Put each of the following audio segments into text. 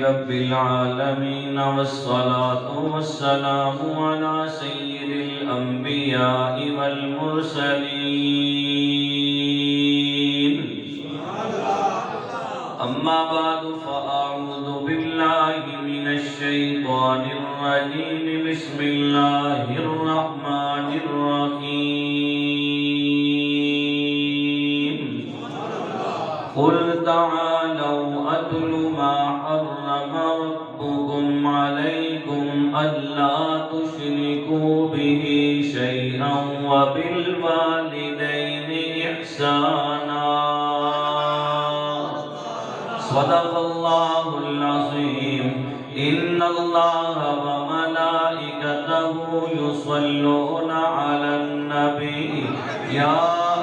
رب العالمين والصلاة والسلام على سيد الأنبياء والمرسلين أما بعد فأعوذ بالله من الشيطان الرجيم بسم الله الرحمن الرحيم قل تعالوا أتل ما حرم ربكم عليكم ألا تشركوا به شيئا وبالوالدين إحسانا صدق الله العظيم إن الله وملائكته يصلون على النبي يا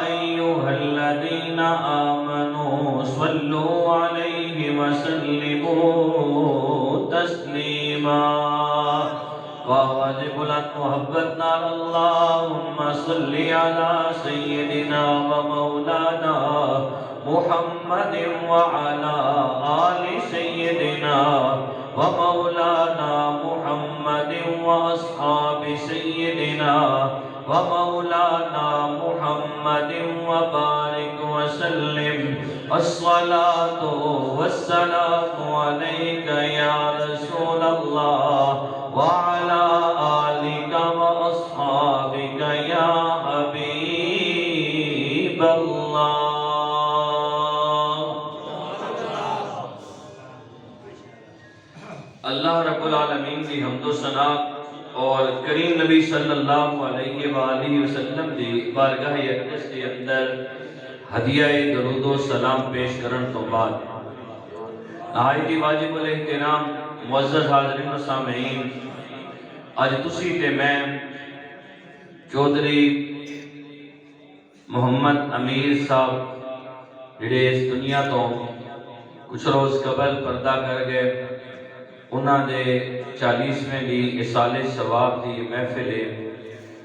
أيها الذين آمنوا صلوا عليه وسلموا تسليما واجب لك محبتنا اللهم صل على سيدنا ومولانا محمد وعلى آل سيدنا ومولانا محمد وأصحاب سيدنا ومولانا محمد وبارك وسلم الصلاة والسلام عليك يا رسول الله وعلى آلك وأصحابك يا حبيب الله اللہ رب العالمین کی حمد و ثنا اور کریم نبی صلی اللہ علیہ وآلہ وسلم دی بارگاہ اقدس کے اندر ہدیہ درود و سلام پیش کرن تو بعد نہایت واجب الاحترام معزز حاضرین و سامعین اج تسی تے میں چودھری محمد امیر صاحب جڑے اس دنیا تو کچھ روز قبل پردہ کر گئے انہاں دے 40ویں دی اصال ثواب دی محفل ہے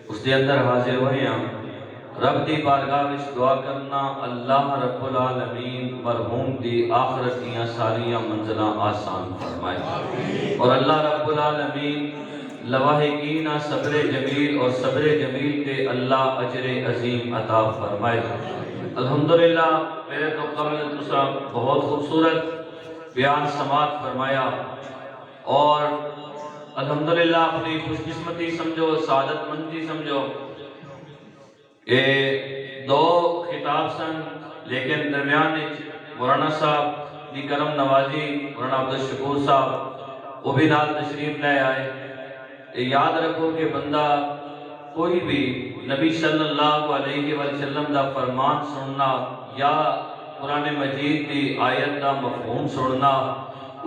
اس دے اندر حاضر ہوئے ہیں رب دی بارگاہ وچ دعا کرنا اللہ رب العالمین مرحوم دی آخرت دیاں ساریاں منزلاں آسان فرمائے اور اللہ رب العالمین لواحقین صبر جمیل اور صبر جمیل تے اللہ اجر عظیم عطا فرمائے الحمدللہ میرے تو قبل تسا بہت خوبصورت بیان سماعت فرمایا اور الحمدللہ اپنی خوش قسمتی سمجھو سعادت مندی سمجھو یہ دو خطاب سن لیکن درمیان مولانا صاحب دی کرم نوازی مولانا عبدالشکور صاحب وہ بھی نال تشریف لے آئے یاد رکھو کہ بندہ کوئی بھی نبی صلی اللہ علیہ وسلم دا فرمان سننا یا قرآن مجید دی آیت دا مفہوم سننا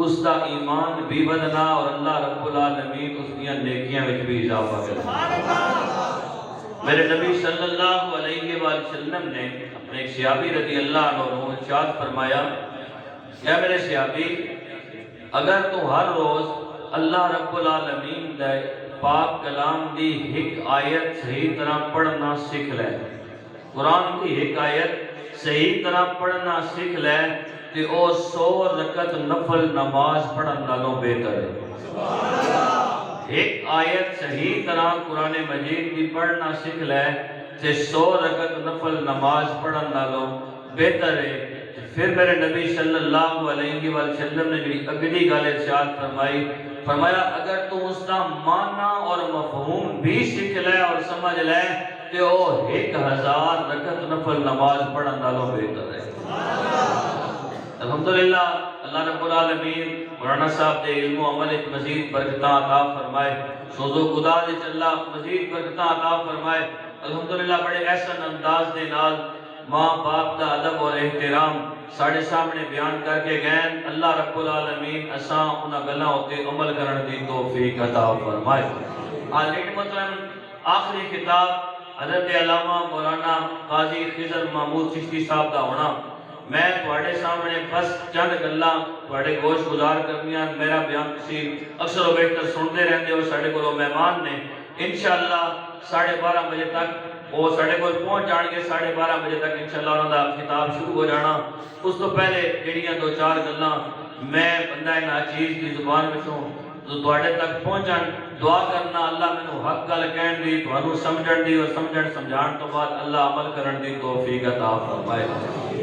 اس دا ایمان بھی بدنا اور اللہ رب العالمین اس دیا نیکیاں وچ بھی اضافہ کرنا میرے نبی صلی اللہ علیہ وسلم نے اپنے ایک صحابی رضی اللہ عنہ ارشاد فرمایا کہ میرے صحابی اگر تو ہر روز اللہ رب العالمین دے پاک کلام دی ایک آیت صحیح طرح پڑھنا سیکھ لے قرآن کی ایک آیت صحیح طرح پڑھنا سیکھ لے کہ او 100 رکعت نفل نماز پڑھن نالوں بہتر ہے ایک آیت صحیح طرح قرآن مجید بھی پڑھنا سیکھ لے کہ 100 رکعت نفل نماز پڑھن نالوں بہتر ہے پھر میرے نبی صلی اللہ علیہ وسلم نے جڑی اگلی گل ارشاد فرمایا اگر تو اس کا معنی اور مفہوم بھی سیکھ لے اور سمجھ لے کہ وہ 1000 رکعت نفل نماز پڑھن نالوں بہتر ہے الحمدللہ اللہ رب العالمین مولانا صاحب دے علم و عمل مزید برکتاں عطا فرمائے سوز و قدرت وچ اللہ مزید برکتاں عطا فرمائے الحمدللہ بڑے احسن انداز دے نال ماں باپ دا ادب اور احترام ساڑھے سامنے بیان کر کے گئے اللہ رب العالمین اساں انہاں گلاں تے عمل کرن دی توفیق عطا فرمائے لیکن مطلب آخری خطاب حضرت علامہ مولانا قاضی خضر محمود چشتی صاحب دا ہونا میں تواڈے سامنے بس چند گلاں تواڈے گوش گزار کرنیاں میرا بیان تسی اکثر و بیشتر سنتے رہندے ہو ساڈے کولوں مہمان نے انشاءاللہ 12:30 بجے تک وہ ساڈے کول پہنچ جان گے 12:30 بجے تک انشاءاللہ انہاں دا خطاب شروع ہو جانا اس تو پہلے جڑیاں دو چار گلاں میں بندہ ناچیز کی زبان وچوں جو تواڈے تک پہنچن دعا کرنا اللہ مینوں حق گل کہن دی تانوں سمجھن دی اور سمجھان تو بعد اللہ عمل کرن دی توفیق عطا فرمائے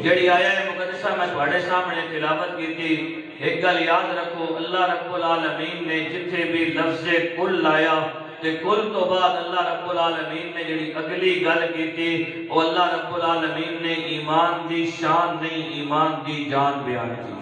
جڑی آیا ہے مقدسہ میں تواڈے سامنے تلاوت کیتی ایک گل یاد رکھو اللہ رب العالمین نے جتھے بھی لفظ کل لایا تے کل تو بعد اللہ رب العالمین نے جڑی اگلی گل کیتی وہ اللہ رب العالمین نے ایمان دی شان نہیں ایمان دی جان بیان کی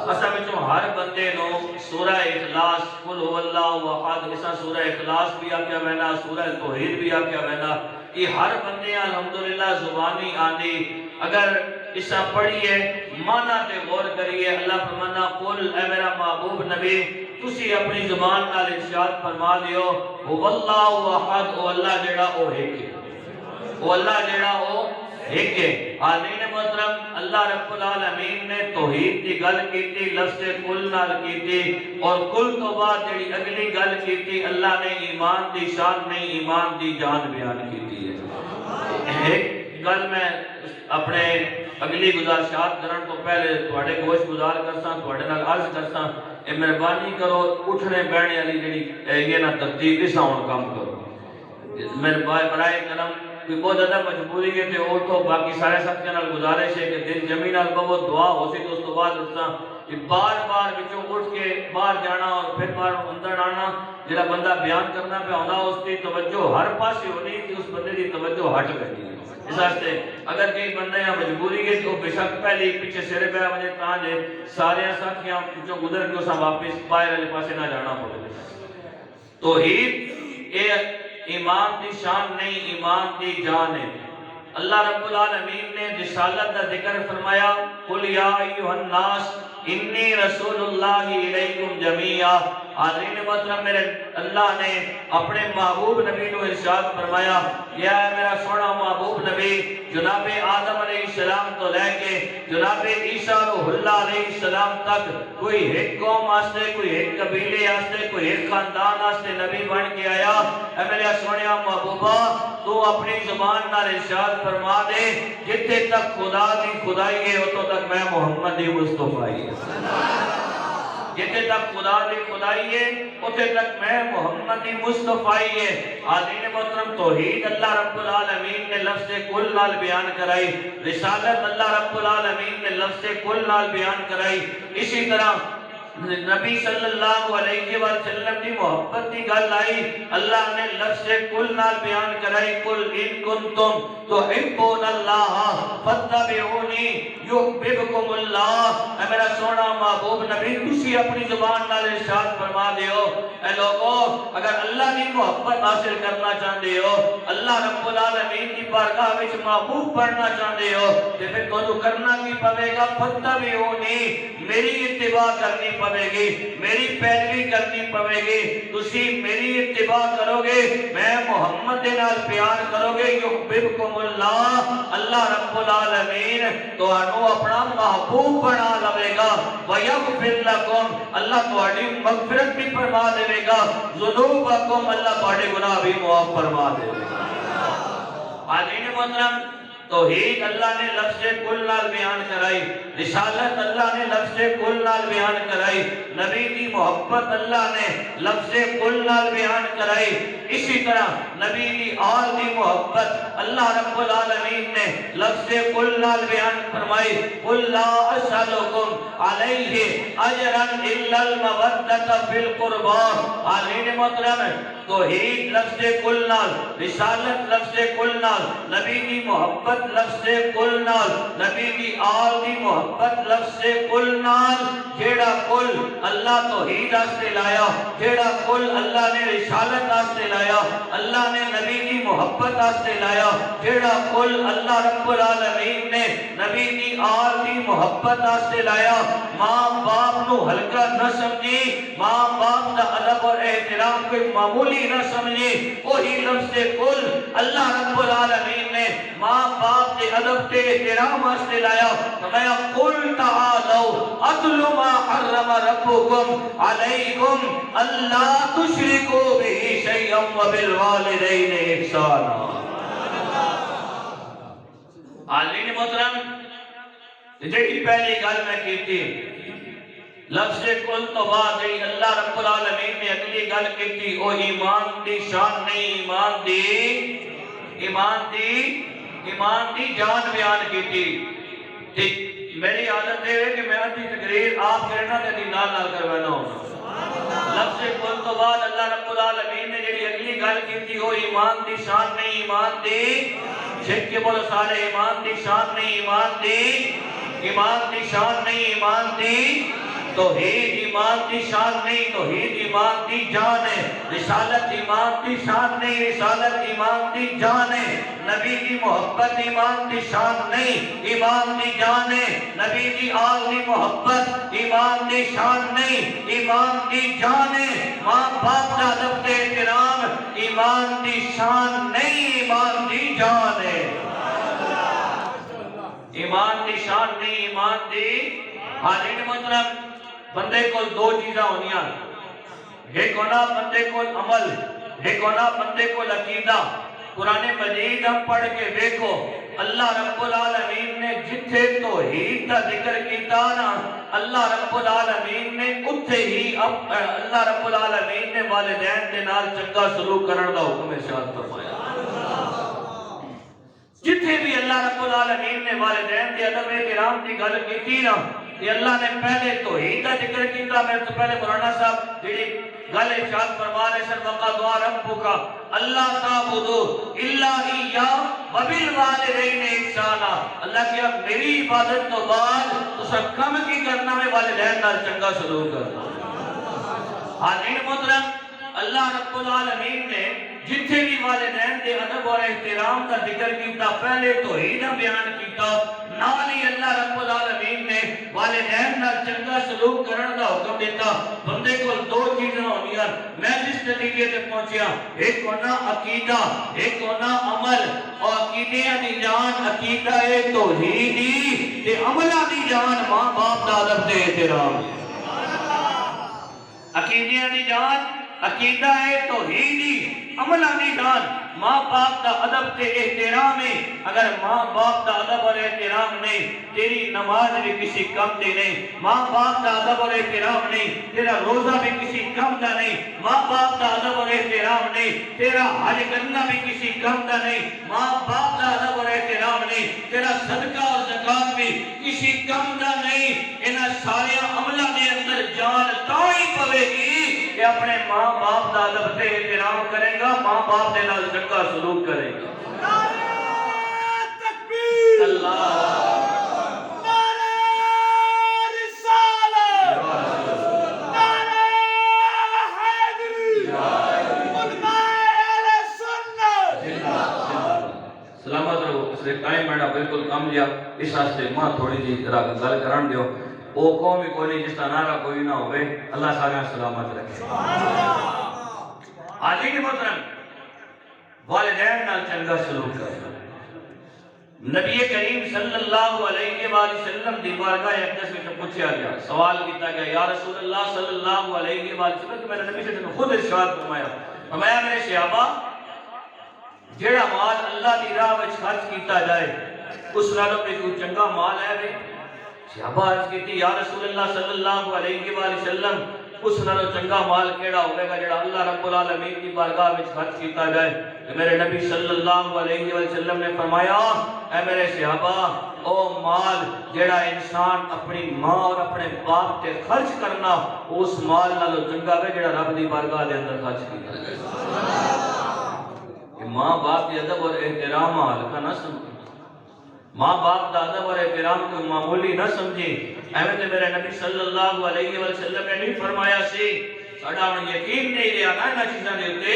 اسا وچوں ہر بندے نو سورہ اخلاص قل هو اللہ احد اسا سورہ اخلاص بھی آکھیا وینا سورہ توحید بھی آکھیا وینا یہ ہر بندے الحمدللہ زبانی آندی اگر اسا پڑھیے معنی تے غور کریے اللہ فرمانا قل اے میرا محبوب نبی تسی اپنی زبان نال ارشاد فرما دیو هو اللہ احد او اللہ جڑا او ایک ہے او اللہ جڑا او ایک ہے حاضرین محترم اللہ رب العالمین نے توحید کی گل کیتی لفظ کل نال کیتی اور کل تو بعد جڑی اگلی گل کیتی اللہ نے ایمان دی شان نہیں ایمان دی جان بیان کیتی ہے ایک گل میں اپنے اگلی گزارشات کرن تو پہلے تواڈے گوش گزار کرساں تواڈے نال عرض کرساں اے مہربانی کرو اٹھنے بیٹھنے والی جڑی یہ نہ ترتیب اس ہون کام کرو میرے برائے کرم کوئی بہت زیادہ مجبوری ہے تے او تو باقی سارے ساتھیاں نال گزارش ہے کہ دل جمی نال بہو دعا ہو سی تو اس تو بعد اٹھنا بار بار وچوں اٹھ کے باہر جانا اور پھر بار اندر آنا جڑا بندہ بیان کرنا پہ ہوندا اس کی توجہ ہر پاسے ہونی کہ اس بندے دی توجہ ہٹ گئی اس واسطے اگر کئی بندے یا مجبوری ہے تو بے شک پہلے پیچھے سر پہ وجے تاں جے سارے ساتھیاں وچوں گزر کے اساں واپس باہر والے پاسے نہ جانا پڑے توحید اے ایمان دی شان نہیں ایمان دی جان ہے اللہ رب العالمین نے رسالت کا ذکر فرمایا قل یا ایھا الناس انی رسول اللہ الیکم جمیعا حاضرین محترم میرے اللہ نے اپنے محبوب نبی کو ارشاد فرمایا یا میرا سونا محبوب نبی جناب آدم علیہ السلام تو لے کے جناب عیسیٰ روح اللہ علیہ السلام تک کوئی ایک قوم واسطے کوئی ایک قبیلے واسطے کوئی ایک خاندان واسطے نبی بن کے آیا اے میرے سونیا محبوبہ تو اپنی زبان نال ارشاد فرما دے جتنے تک خدا دی خدائی ہے اتوں تک میں محمد دی مصطفی جتے تک خدا دی خدائی ہے اتنے تک میں محمد دی مصطفی ہے حاضرین محترم توحید اللہ رب العالمین نے لفظ کل نال بیان کرائی رسالت اللہ رب العالمین نے لفظ کل نال بیان کرائی اسی طرح نبی صلی اللہ علیہ وسلم کی محبت کی گل آئی اللہ نے لفظ کل نال بیان کرائی کل ان کنتم تحبون اللہ فاتبعونی یحببکم اللہ اے میرا سونا محبوب نبی تسی اپنی زبان نال ارشاد فرما دیو اے لوگو اگر اللہ کی محبت حاصل کرنا چاہتے ہو اللہ رب العالمین کی بارگاہ وچ محبوب بننا چاہتے ہو تے پھر تانوں کرنا کی پوے گا فاتبعونی میری اتباع کرنی پوے گی میری پیروی کرنی پوے گی تسی میری اتباع کرو گے میں محمد نال پیار کرو گے یحببکم اللہ اللہ رب العالمین تانوں اپنا محبوب بنا لے گا ویغفر لکم اللہ تہاڈی مغفرت بھی فرما دے گا ذنوبکم اللہ تہاڈے گناہ بھی معاف فرما دے گا حاضرین محترم توحید اللہ نے لفظ کل نال بیان کرائی رسالت اللہ نے لفظ کل نال بیان کرائی نبی کی محبت اللہ نے لفظ کل نال بیان کرائی اسی طرح نبی کی آل کی محبت اللہ رب العالمین نے لفظ کل نال بیان فرمائی قل لا اسألکم علیہ اجرا الا المودۃ فی القربى حاضرین محترم توحید لفظ کل نال رسالت لفظ کل نال نبی کی محبت لفظ کل نال نبی کی آل دی محبت لفظ کل نال جیڑا کل اللہ توحید واسطے لایا جیڑا کل اللہ نے رسالت واسطے لایا اللہ نے نبی کی محبت واسطے لایا جیڑا کل اللہ رب العالمین نے نبی کی آل دی محبت واسطے لایا ماں باپ نو ہلکا نہ سمجھی ماں باپ دا ادب اور احترام کوئی معمولی نہ سمجھی وہی لفظ کل اللہ رب العالمین نے ماں باپ کے ادب کے احترام واسطے لایا فرمایا قل تعالوا اتل ما حرم ربکم علیکم اللہ تشرکوا به شیئا وبالوالدین احسانا حاضرین محترم جڑی پہلی گل میں کیتی لفظ کل تو بعد ہی اللہ رب العالمین نے اگلی گل کی او ایمان دی شان نہیں، ایمان دی جان بیان کی تھی۔ میری عادت ہے کہ میں اپنی تقریر آپ کرنا دے نال کروانا ہوں۔ لفظ کل تو بعد اللہ رب العالمین نے جڑی اگلی گل کی تھی او ایمان دی شان نہیں، ایمان دی چھک کے بولو سارے، ایمان دی شان نہیں، ایمان دی شان نہیں، ایمان دی توحید ایمان دی شان نہیں، توحید ایمان دی جان ہے۔ رسالت ایمان دی شان نہیں، رسالت ایمان دی جان ہے۔ نبی کی محبت ایمان دی شان نہیں، ایمان دی جان ہے۔ نبی کی آل دی محبت ایمان دی شان نہیں، ایمان دی جان ہے۔ ماں باپ کا ادب کے احترام ایمان دی شان نہیں، ایمان دی جان ہے۔ ایمان دی شان نہیں، ایمان دی حاضرین محترم، بندے کو دو چیزاں ہونیاں، ایک ہونا بندے کو عمل، ایک ہونا بندے کو عقیدہ۔ قرآن مجید ہم پڑھ کے دیکھو، اللہ رب العالمین نے جتھے توحید کا ذکر کیتا نا، اللہ رب العالمین نے اتھے ہی اللہ رب العالمین نے والدین دے نال چنگا سلوک کرن دا حکم ارشاد فرمایا۔ جتھے بھی اللہ رب العالمین نے والدین دے ادب احترام دی گل کیتی نا، کہ اللہ نے پہلے توحید کا ذکر کیتا۔ میں تو پہلے مولانا صاحب جڑی گل ارشاد فرما رہے سن، وَقَضَىٰ رَبُّكَ أَلَّا تَعْبُدُوا إِلَّا إِيَّاهُ وَبِالْوَالِدَيْنِ إِحْسَانًا۔ اللہ کیا میری عبادت تو بعد تسا کم کی کرنا میں والدین نال چنگا سلوک کرنا۔ حاضرین محترم، اللہ رب العالمین نے جتھے بھی والدین دے ادب اور احترام کا ذکر کیتا، پہلے توحید بیان کیتا، نال ہی اللہ رب العالمین نے والدین نال چنگا سلوک کرن دا حکم دیتا۔ بندے کو دو چیزاں ہونیاں، میں جس نتیجے تے پہنچیا، ایک ہونا عقیدہ، ایک ہونا عمل۔ اور عقیدے دی جان عقیدہ توحیدی تے عملہ دی جان ماں باپ دا ادب تے احترام۔ عقیدے دی جان عقیدہ توحیدی، عملہ دی جان ماں باپ دا ادب تے احترام ہے۔ اگر ماں باپ دا ادب اور احترام نہیں، تیری نماز بھی کسی کم دی نہیں۔ ماں باپ دا ادب اور احترام نہیں، تیرا روزہ بھی کسی کم دا نہیں۔ ماں باپ دا ادب اور احترام نہیں، تیرا حج کرنا بھی کسی کم دا نہیں۔ ماں باپ دا ادب اور احترام نہیں، تیرا صدقہ اور زکات بھی کسی کم دا نہیں۔ انہاں سارے عملہ دے اندر جان تائی پوے گی کہ اپنے ماں باپ دا ادب تے احترام کرے گا، ماں باپ دے نال چنگا سلوک کرے گا۔ نعرہ تکبیر، اللہ نعرہ رسالت، نعرہ حیدری، علماء اہل سنت۔ سلامت رہو، اس لئے ٹائم میڈا بالکل کم لیا، اس واسطے ماں تھوڑی جی طرح گل کرن دیو۔ وہ قوم ہی کوئی نہیں جس کا نعرہ کوئی نہ ہوئے، اللہ سارے سلامت رکھے۔ حاضرین محترم، والدین نال چنگا سلوک کرنا۔ نبی کریم صلی اللہ علیہ وآلہ وسلم دی بارگاہ اقدس میں پوچھا گیا، سوال کیتا گیا، یا رسول اللہ صلی اللہ علیہ وآلہ وسلم، کہ میں نے نبی سے خود ارشاد فرمایا میرے صحابہ، جیڑا مال اللہ دی راہ وچ خرچ کیتا جائے اس نالوں میں کوئی چنگا مال ہے بے؟ صحابہ عرض کیتی، یا رسول اللہ صلی اللہ علیہ وآلہ وسلم، اس نالوں چنگا مال کیڑا ہوئے گا جڑا اللہ رب العالمین کی بارگاہ وچ خرچ کیتا جائے؟ کہ میرے نبی صلی اللہ علیہ وسلم نے فرمایا، اے میرے صحابہ، او مال جڑا انسان اپنی ماں اور اپنے باپ تے خرچ کرنا، اس مال نالوں چنگا ہے جڑا رب دی بارگاہ دے اندر خرچ کیتا جائے۔ کہ ماں باپ کی ادب اور احترام ہلکا نہ سمجھے، ماں باپ دا ادب اور احترام کوئی معمولی نہ سمجھے۔ احمد میرے نبی صلی اللہ علیہ وسلم نے نہیں فرمایا سی، ساڑھا ہم یقین نہیں لیا نا انہا چیزاں دے ہوتے۔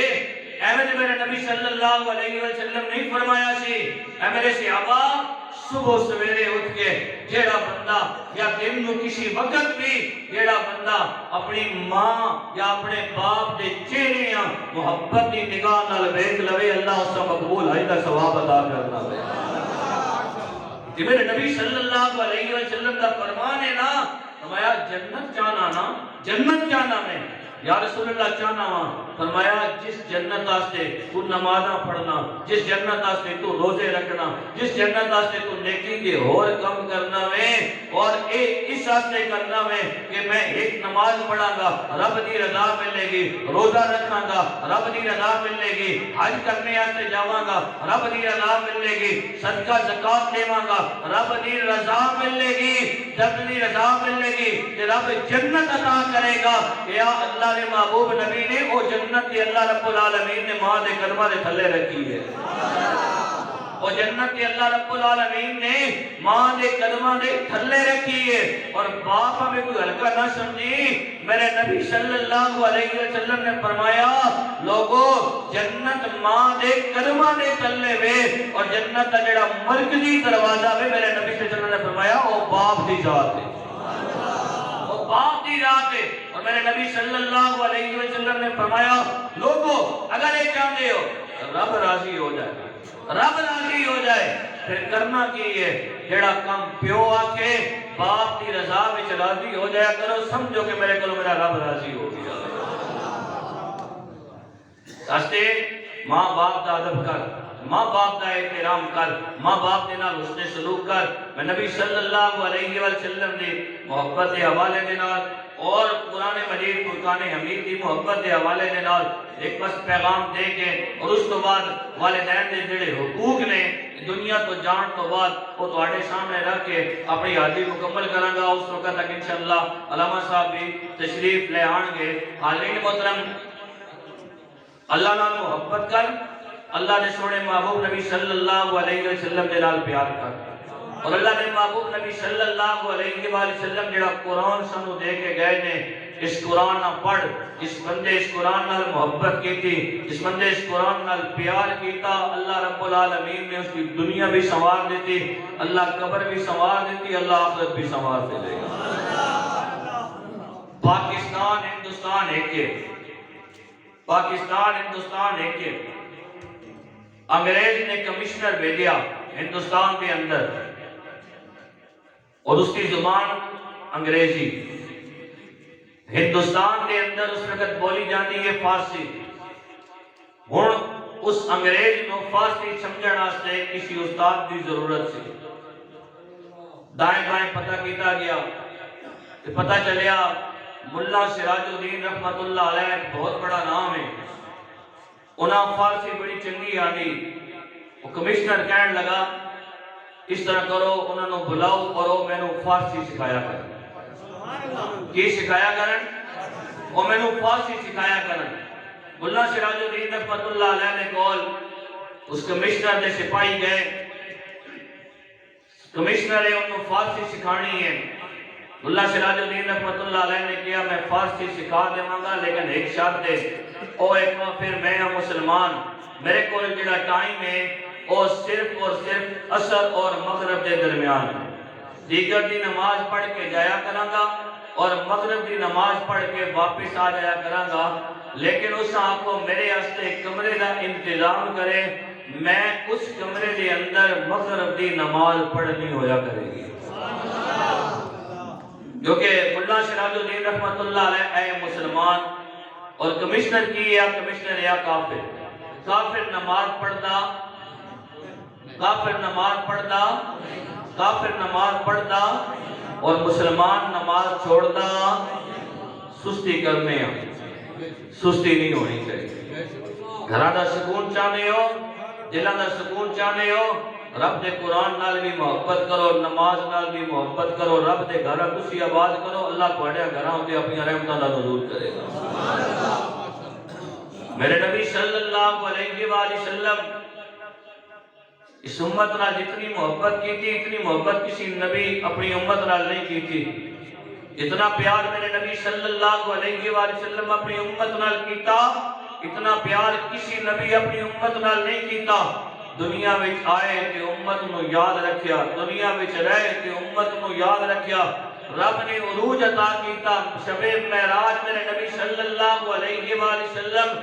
احمد میرے نبی صلی اللہ علیہ وسلم نہیں فرمایا سی، اے میرے صحابہ، صبح سویرے اٹھ کے جیڑا بندہ یا دن نو کسی وقت بھی جیڑا بندہ اپنی ماں یا اپنے باپ دے چہرے یا محبت دی نگاہ نال ویکھ لوے، اللہ اس کا مقبول ہے دا ثواب عطا کرنا ہے۔ کہ میرے نبی صلی اللہ علیہ وسلم کا فرمان ہے نا، فرمایا جنت جانا نا، جنت جانا میں یا رسول اللہ چاہنا ہاں، فرمایا جس جنت واسطے تو نمازاں پڑھنا، جس جنت واسطے تو روزے رکھنا، جس جنت واسطے تو نیکی کے اور کم کرنا میں، اور اس واسطے کرنا میں کہ میں ایک نماز پڑھاں گا رب دی رضا ملے گی، روزہ رکھاں گا رب دی رضا ملے گی، حج کرنے واسطے جاواں گا رب دی رضا ملے گی، صدقہ زکات دیواں گا رب دی رضا ملے گی، رب دی رضا ملے گی کہ رب جنت عطا کرے گا۔ یا اللہ نے محبوب نبی نے وہ جنت کی اللہ رب العالمین نے ماں دے قدمہ دے تھلے رکھی ہے، وہ جنت کی اللہ رب العالمین نے ماں دے قدمہ دے تھلے رکھی ہے۔ اور باپ ہمیں کوئی ہلکا نہ سمجھی، میرے نبی صلی اللہ علیہ وسلم نے فرمایا لوگو جنت ماں دے قدمہ دے تھلے وے، اور جنت کا جڑا مرکزی دروازہ وے میرے نبی صلی اللہ علیہ وسلم نے فرمایا وہ باپ دی ذات ہے، وہ باپ دی ذات ہے۔ اور میرے نبی صلی اللہ علیہ وسلم نے فرمایا لوگو اگر یہ چاہتے ہو رب راضی ہو جائے، رب راضی ہو جائے، پھر کرنا کی ہے جڑا کم پیو آکے باپ دی رضا وچ راضی ہو جایا کرو، سمجھو کہ میرے کو میرا رب راضی ہو گیا۔ راستے ماں باپ دا ادب کر، ماں باپ دا احترام کر، ماں باپ دے نال حسن سلوک کر۔ میں نبی صلی اللہ علیہ وسلم دی محبت دے حوالے دے نال اور قرآن مجید فرقان حمید دی محبت دے حوالے دے نال ایک بس پیغام دے کے اور اس تو بعد والدین دے جڑے حقوق نے دنیا تو جان تو بعد وہ تواڈے سامنے رکھ کے اپنی حاضری مکمل کراں گا۔ اس وقت تک انشاءاللہ علامہ صاحب بھی تشریف لے آن گے۔ حاضرین محترم، اللہ نال محبت کر، اللہ نے سونے محبوب نبی صلی اللہ علیہ وسلم دے نال پیار کر، اور اللہ نے محبوب نبی صلی اللہ علیہ وسلم جڑا قرآن سانو دے کے گئے نے، اس قرآن نہ پڑھ، اس بندے اس قرآن نال محبت کی تھی، اس بندے اس قرآن نال پیار کیتا، اللہ رب العالمین نے اس کی دنیا بھی سنوار دیتی، اللہ قبر بھی سنوار دیتی، اللہ آخرت بھی سنوار دے گا۔ پاکستان ہندوستان ایک ہے، پاکستان ہندوستان ایک ہے۔ انگریز نے کمشنر بھیجا ہندوستان کے اندر اور اس کی زبان انگریزی، ہندوستان کے اندر اس وقت بولی جاتی ہے فارسی۔ ہن اس انگریز کو فارسی سمجھن واسطے کسی استاد کی ضرورت سی۔ دائیں بائیں پتہ کیتا گیا کہ پتہ چلیا ملا سراج الدین رحمت اللہ علیہ ایک بہت بڑا نام ہے، انہاں فارسی بڑی چنگی آنی۔ وہ کمشنر کہنے لگا اس طرح کرو، انہوں نے بلاؤ کرو، میں نے فارسی سکھایا کریں۔ کی سکھایا کریں؟ وہ میں نے فارسی سکھایا کریں۔ ملا سراج الدین رحمت اللہ علیہ نے کول اس کمشنر دے سپاہی گئے، کمشنر ہے انہوں فارسی سکھانی ہے۔ ملا سراج الدین رحمت اللہ علیہ نے کیا میں فارسی سکھا دیواں گا لیکن ایک شرط ہے، او ایک پھر میں مسلمان، میرے کو جڑا ٹائم ہے وہ صرف اور صرف عصر اور مغرب کے درمیان ہے، دیگر دی نماز پڑھ کے جایا کراں گا اور مغرب دی نماز پڑھ کے واپس آ جایا کراں گا، لیکن اس آپ کو میرے واسطے کمرے کا انتظام کرے، میں اس کمرے دے اندر مغرب دی نماز پڑھنی ہویا کرے گی۔ جو کہ ملا سراج الدین رحمت اللہ علیہ اے مسلمان، اور کمشنر کی یا کمشنر یا کافر، کافر نماز پڑھتا، کافر نماز پڑھتا، کافر نماز پڑھتا اور مسلمان نماز چھوڑتا، سستی کرنے ہیں، سستی نہیں ہونی چاہیے۔ گھرہ دا سکون چاہنے ہو، دلہ دا سکون چاہنے ہو، رب دے قرآن نال بھی محبت کرو، نماز نال بھی محبت کرو، رب دے گھرہ کسی آباد کرو، اللہ تواڈے گھرہ ہوتے اپنی رحمتاں دا نزول کرے گا۔ میرے نبی صلی اللہ علیہ وآلہ وسلم اس امت نال جتنی محبت کی تھی، اتنی محبت کسی نبی اپنی امت نال نہیں کی تھی۔ اتنا پیار میرے نبی صلی اللہ علیہ وآلہ وسلم اپنی امت نال کیتا، اتنا پیار کسی نبی اپنی امت نال نہیں کیتا۔ دنیا وچ آئے تے امت نو یاد رکھیا، دنیا وچ رہے تے امت نو یاد رکھیا۔ رب نے عروج عطا کیتا، شب معراج میرے نبی صلی اللہ علیہ وآلہ وسلم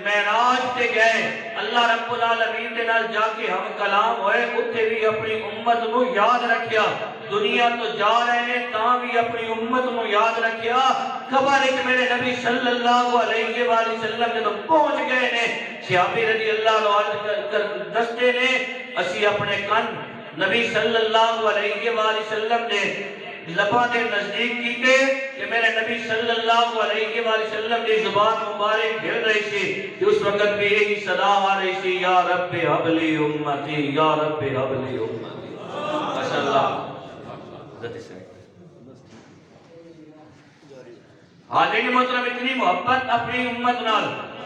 معراج تے گئے، اللہ رب العالمین دے نال جا کے ہم کلام ہوئے، اتھے بھی اپنی امت نو یاد رکھیا۔ دنیا تو جا رہے ہیں تاں بھی اپنی امت نو یاد رکھیا۔ قبر وچ میرے نبی صلی اللہ علیہ وآلہ وسلم جدوں پہنچ گئے نے صحابی رضی اللہ عنہ دستے نے اسی اپنے کن نبی صلی اللہ علیہ وآلہ وسلم نے لباں دے نزدیک کیتے کہ میرے نبی صلی اللہ علیہ وآلہ وسلم دی زبان مبارک ہل رہی سی کہ اس وقت بھی یہی صدا آ رہی سی یا رب ہب لی امتی یا رب ہب لی امتی ماشاءاللہ حاضرین محترم اتنی محبت اپنی امت نال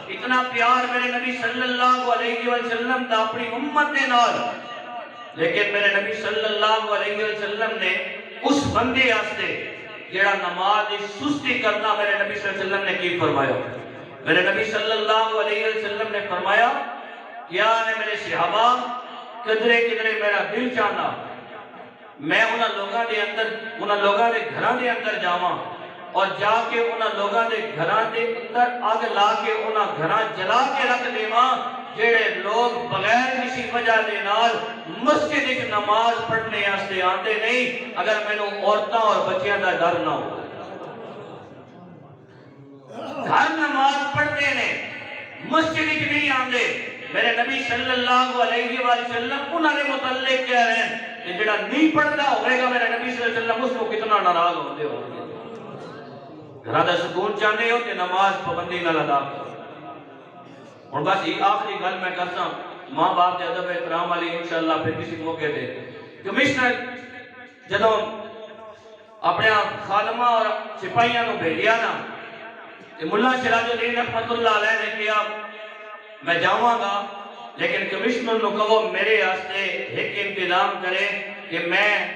اتنا پیار میرے نبی صلی اللہ علیہ وسلم دا اپنی امت دے نال لیکن میرے نبی صلی اللہ علیہ وسلم نے اس بندے آستے جیڑا نماز سستی کرنا میرے نبی صلی اللہ علیہ وسلم نے کی فرمایا میرے نبی صلی اللہ علیہ وسلم نے فرمایا کیا نے میرے صحابہ قدرے قدرے میرا دل چاہنا میں انہاں لوگاں دے اندر انہاں لوگاں دے گھراں دے اندر جاواں اور جا کے انہاں لوگاں دے گھراں دے اندر آگ لا کے انہاں گھراں جلا کے رکھ دیواں جڑے لوگ بغیر کسی وجہ دے نال مسجد وچ نماز پڑھنے واسطے آندے نہیں اگر مینوں عورتاں اور بچیاں دا ڈر نہ ہو گھر نماز پڑھتے نے مسجد وچ نہیں آندے میرے نبی صلی اللہ علیہ وآلہ وسلم انہاں دے متعلق کہہ رہے ہیں کہ جڑا نہیں پڑھتا ہوئے گا میرے نبی صلی اللہ علیہ وسلم اس کو کتنا ناراض ہوندے ہو گھرہ دا سکون چاہنے ہو کہ نماز پابندی نہ ادا کرو اور بس یہ آخری گل میں کرتا ہوں ماں باپ دے ادب احترام والی انشاءاللہ پھر کسی موقع دے کمشنر جدوں اپنے خادمہ اور سپاہیاں نو بھیجیا نا کہ ملا سراج الدین رحمت اللہ علیہ نے کیا میں جاؤں گا لیکن کمشنر نو کہو میرے واسطے ایک انتظام کرے کہ میں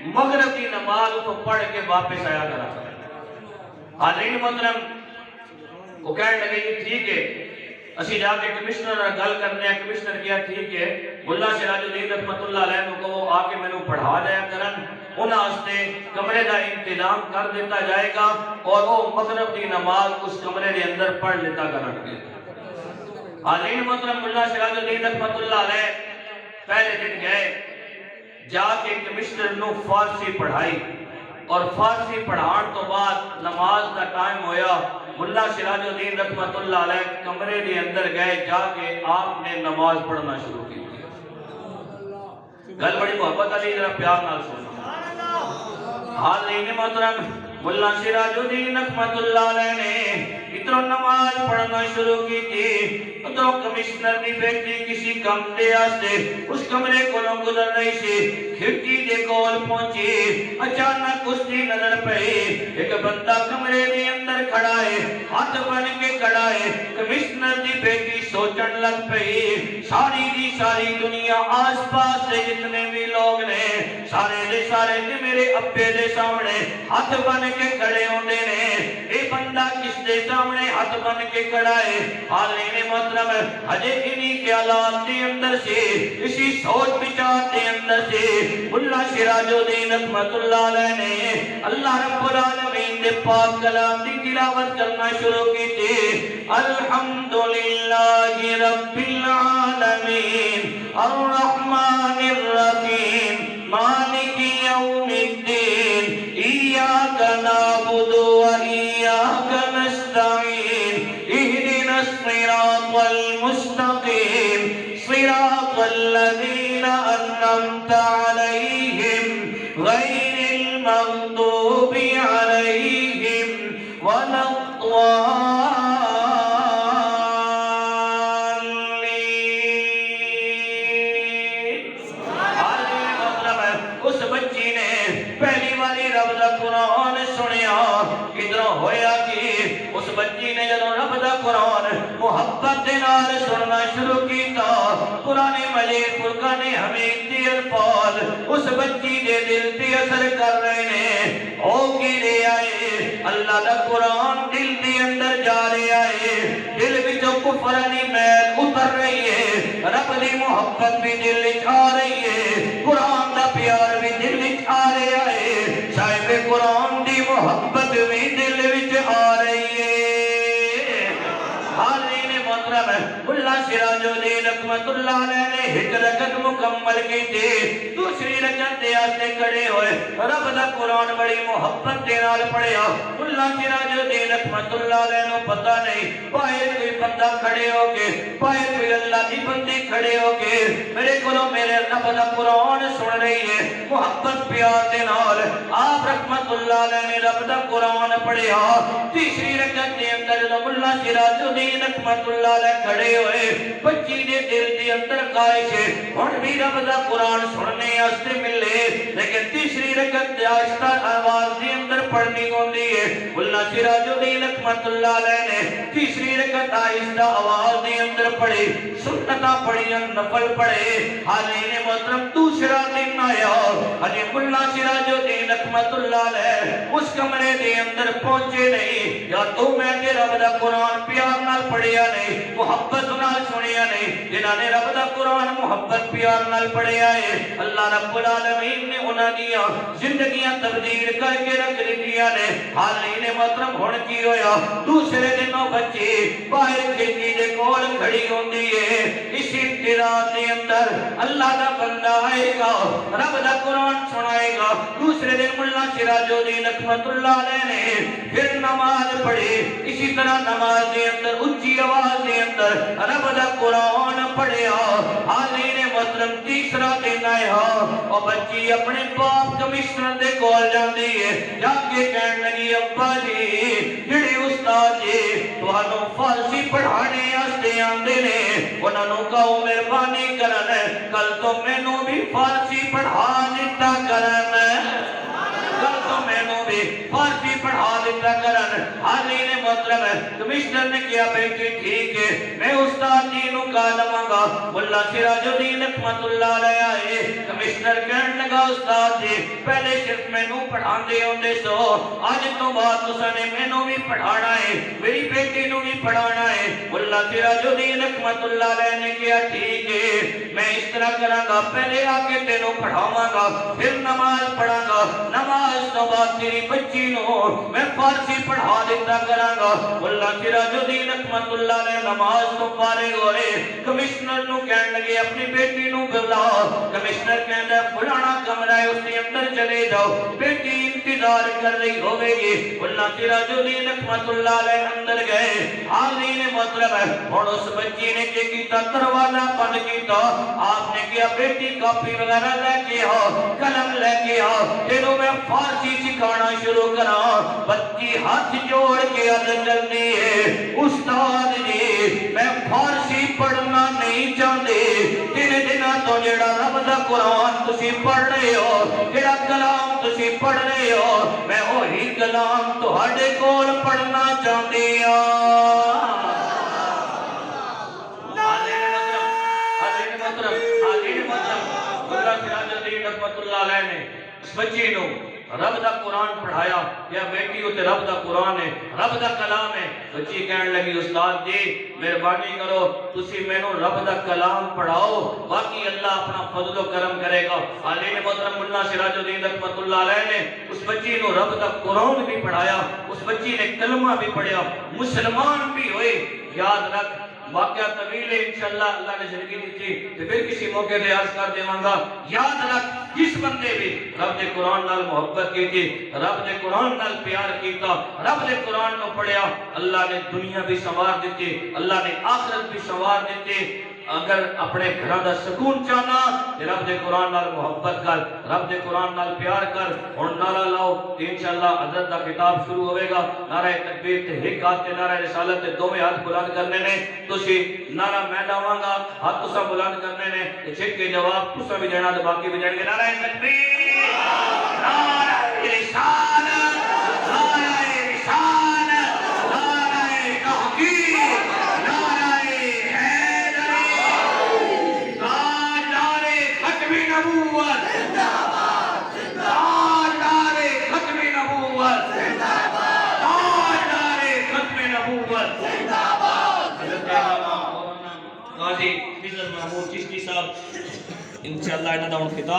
مغرب کی نماز کو پڑھ کے واپس آیا کرا حاضرین محترم وہ کہنے لگے کہ ٹھیک ہے اسی جا کے کمشنر گل کرنے ہیں کمشنر کیا ٹھیک ہے ملا سراج الدین رحمت اللہ علیہ کو کہو آ کے میں نے پڑھا جایا کرن انہاں واسطے کمرے دا انتظام کر دیتا جائے گا اور وہ مغرب کی نماز اس کمرے دے اندر پڑھ لیتا کرن گے حاضرین محترم ملا سراج الدین رحمت اللہ علیہ پہلے دن گئے جا کے کمشنر نو فارسی پڑھائی اور فارسی پڑھان تو بعد نماز کا ٹائم ہویا ملا سراج الدین رحمت اللہ علیہ کمرے دے اندر گئے جا کے آپ نے نماز پڑھنا شروع کی گل بڑی محبت علی ذرا پیار نال سنو حاضرین محترم ملا سراج الدین رحمت اللہ علیہ نے ادھر نماز پڑھنا شروع کی تھی ادھر کمشنر دی بیٹی کسی کم دے آستے اس کمرے کو گزر رہی سی کھڑکی دے کول پہنچی اچانک اس دی نظر پئی ایک بندہ کمرے دے اندر کھڑا ہے ہاتھ بن کے کھڑا ہے کمشنر دی بیٹی سوچن لگ پئی ساری دی ساری دنیا آس پاس سے جتنے بھی لوگ نے سارے دے میرے ابے دے سامنے ہاتھ بن کے کھڑے ہوندے نے اے بندہ کس دے سامنے ہاتھ بن کے کھڑا ہے حالین مطلب ہجے انہی خیالات دے اندر سے اسی سوچ بچار دے اندر سے ملا سراج الدین رحمت اللہ علیہ نے اللہ رب العالمین دے پاک کلام دی تلاوت کرنا شروع کی تھی الحمدللہ رب العالمین الرحمن الرحیم مالک یوم الدین ایاک نعبد و ایاک نستعین اہدنا الصراط المستقیم صراط الذین انعمت علیہم غیر المغضوب علیہم ولا الضالین اس بچی نے پہلی والی رب دا قرآن سنیا ادھر ہویا کہ اس بچی نے جدو رب دا قرآن محبت دے نال سننا شروع کیتا قرآن مجید فرقان حمید دی الفاظ اس بچی دے دل تے اثر کر رہے نے او کی لے آئے اللہ دا قرآن دل دے اندر جا رہے آئے دل وچوں کفر دی میل اتر رہی ہے رب دی محبت بھی دل وچ آ رہی ہے قرآن دا پیار بھی دل وچ آ رہا ہے صاحب قرآن دی محبت بھی دل وچ آ رہی ہے حالین محترم ملا سراج الدین رحمت اللہ علیہ نے ایک رکعت مکمل کی تھی دوسری رکعت دے آستے کھڑے ہوئے رب دا قرآن بڑی محبت دے نال پڑھیا اللہ سراج الدین رحمت اللہ علیہ نو پتہ نہیں باہر کوئی بندہ کھڑے ہو کے باہر کوئی اللہ دی بندی کھڑے ہو کے میرے کولو میرے رب دا قرآن سن رہی ہے محبت پیار دے نال آپ رحمت اللہ علیہ نے رب دا قرآن پڑھیا تیسری رکعت دے اندر جب اللہ سراج الدین رحمت اللہ علیہ کھڑے ہوئے بچی دے دل دے اندر خواہش ہے ہن بھی رب دا قرآن سننے واسطے ملے لیکن تیسری رکعت دے آہستہ آواز دے اندر پڑھنی ہوندی ہے اللہ سراج الدین رحمت اللہ علیہ نے تیسری رکعت آہستہ آواز دے اندر پڑھی سنتاں پڑھیاں نفل پڑھے حالین محترم دوسرا دن آیا حجی اللہ سراج الدین رحمت اللہ علیہ اس کمرے دے اندر پہنچے نہیں یا تو میں نے رب دا قرآن پیار نال پڑھیا نہیں محبت نال سنیا نہیں جنہاں نے رب دا قرآن محبت پیار نال پڑھیا ہے اللہ رب العالمین نے انہاں دیا زندگیاں تبدیل کر کے رکھ دیا نے حالین محترم ہن کی ہویا دوسرے دنوں بچے باہر کھڑکی دے کول کھڑی ہوندی ہے اس ابتدا دے اندر اللہ دا بندہ آئے گا رب دا قرآن سنائے گا دوسرے دن ملا سراج الدین رحمت اللہ علیہ نے پھر نماز پڑھی اسی طرح نماز دے اندر اچھی آواز دے اندر رب دا قرآن پڑھیا حالین محترم تیسرا دن آیا اور بچی اپنے باپ کمشنر دے کول جاندی ہے جا کے کہن لگی ابا جی جڑے استاد جی تہانوں فارسی پڑھانے واسطے آندے نے انہاں نوں کہو مہربانی کرن کل تو مینوں بھی فارسی پڑھا دتا کرن کل تو مینوں بھی فارسی پڑھا دیتا کرن حالین محترم کمشنر نے کیا بیٹی ٹھیک ہے میں استاد جی نوں کہا لواں گا ملا سراج الدین رحمت اللہ علیہ آئے کمشنر کہن لگا استاد جی پہلے صرف مینوں پڑھاندے ہوندے سو اج تو بعد تساں نے مینوں بھی پڑھانا ہے میری بیٹی نوں بھی پڑھانا ہے ملا سراج الدین رحمت اللہ علیہ نے کیا ٹھیک ہے میں اس طرح کراں گا پہلے آ کے تینوں پڑھاواں گا پھر نماز پڑھاں گا نماز تو بعد تیری بچی نو میں فارسی پڑھا دیتا کراں گا اللہ سراج الدین رحمت اللہ علیہ نماز تو فارغ ہوئے کمشنر نو کہن لگے اپنی بیٹی نو بلا کمشنر کہندا فلانا کمرہ ہے اس کے اندر چلے جاؤ بیٹی انتظار کر رہی ہوے گی اللہ سراج الدین رحمت اللہ علیہ اندر گئے حالین محترم ہن اس بچی نے کہ کیتا دروازہ بند کیتا آپ نے کیا بیٹی کاپی وغیرہ لے کے آ قلم لے کے آ تینوں میں فارسی سکھانا شروع کرا بچی ہاتھ جوڑ کے عرض کرتی ہے استاد جی میں فارسی پڑھنا نہیں چاہتے تین دنوں تو جڑا رب دا قرآن تسی پڑھ رہے ہو جڑا کلام تسی پڑھ رہے ہو میں وہی کلام تہاڈے کول پڑھنا چاہتی ہوں اللہ علیہ نے اس بچی نو رب دا قرآن پڑھایا یا بیٹی ہوتے رب دا قرآن ہے رب دا کلام ہے بچی کہنے لگی استاد جی مہربانی کرو تسی میں نو رب دا کلام پڑھاؤ باقی اللہ اپنا فضل و کرم کرے گا حالین محترم ملا سراج الدین رحمت اللہ علیہ نے اس بچی نو رب دا قرآن بھی پڑھایا اس بچی نے کلمہ بھی پڑھیا مسلمان بھی ہوئے یاد رکھ واقعہ طویل ہے انشاءاللہ اللہ نے زندگی دی تھی تو پھر کسی موقع پہ عرض کر دیواں گا یاد رکھ جس بندے بھی رب نے قرآن نال محبت کی تھی رب نے قرآن نال پیار کیتا رب نے قرآن کو پڑھیا اللہ نے دنیا بھی سنوار دیتی اللہ نے آخرت بھی سنوار دیتی اگر اپنے گھر دا سکون چاہنا رب دے قرآن نال محبت کر رب دے قرآن نال پیار کر اور نعرہ لاؤ انشاءاللہ حضرت دا کتاب شروع ہوئے گا نعرہ تکبیر تے ایک ہاتھ تے نعرہ رسالت تے دوویں ہاتھ بلند کرنے نے تسی نعرہ میں لاواں گا ہاتھ تساں بلند کرنے نے تے چھک کے جواب تساں بھی دینا تے باقی بھی جان گے نعرہ تکبیر نعرہ رسالت نعرہ رسالت نعرہ تحقیق قاضی فضل محمود چشتی صاحب انشاءاللہ انہاں دا خطاب